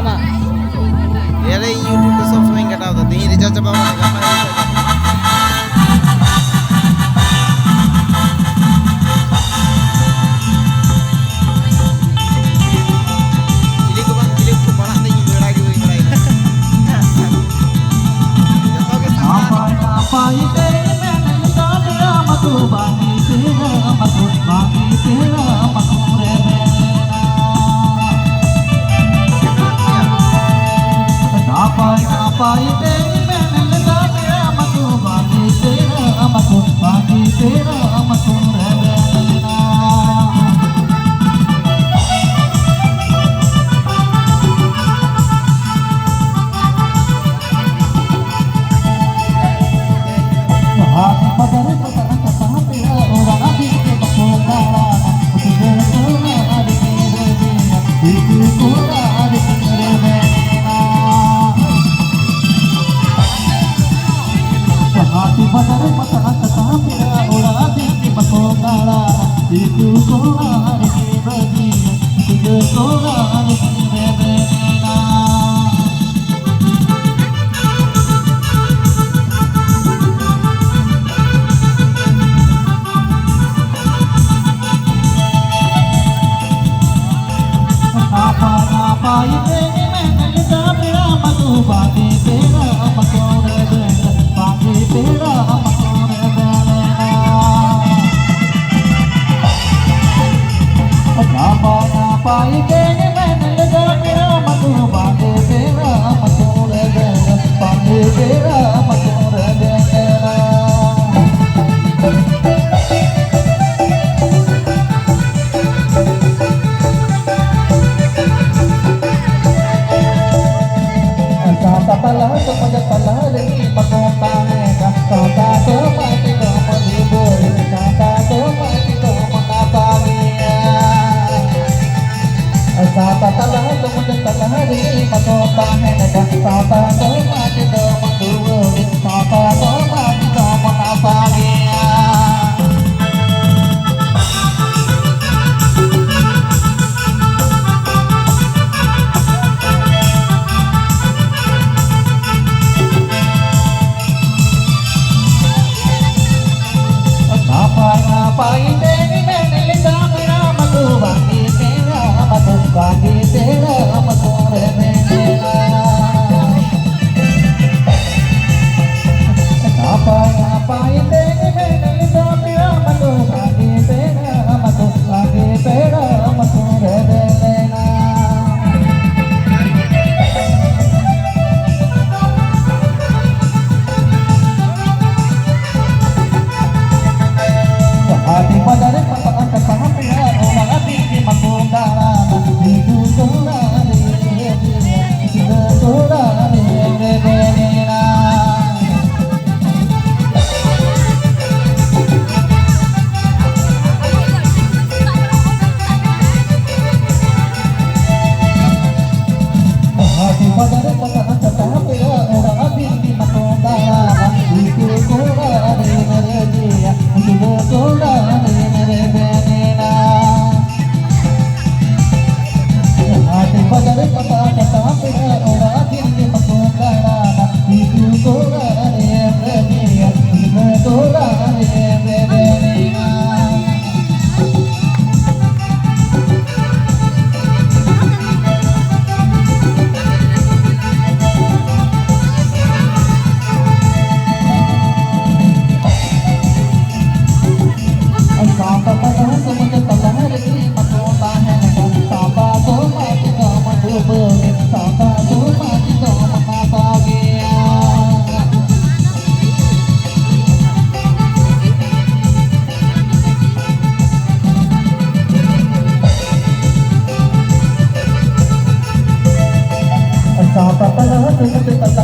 lama. Ya ada YouTube tuh सब समय कटा होता है रिचार्ज जब itu solar di bagian tiga solar di rebena apa ini menel tapi amatu bagi tera amatu rebena bagi tera amatu rebena apa ini menel tapi amatu bagi tera amatu rebena bagi tera amatu rebena pala semuanya pala lagi makontanga kata mati kau melibur kata mati kau menapalia kata pala semuanya pala lagi makontanga kata mati kau melibur kata mati kau menapalia apa ini menel tapi amatu bagi tera amatu rebena apa ini menel tapi amatu bagi tera amatu rebena hati pada pasangan kesahamnya orang hati di makundara itu solari itu solari rebena hati pada pasangan kesahamnya orang hati di makundara itu solari rebena itu solari rebena hati pada pasangan kesahamnya orang hati di makundara itu solari rebena itu solari rebena sampai pada semuanya telah lagi makontanga sampai mati kau melibur sampai mati kau menapalia sampai pada semuanya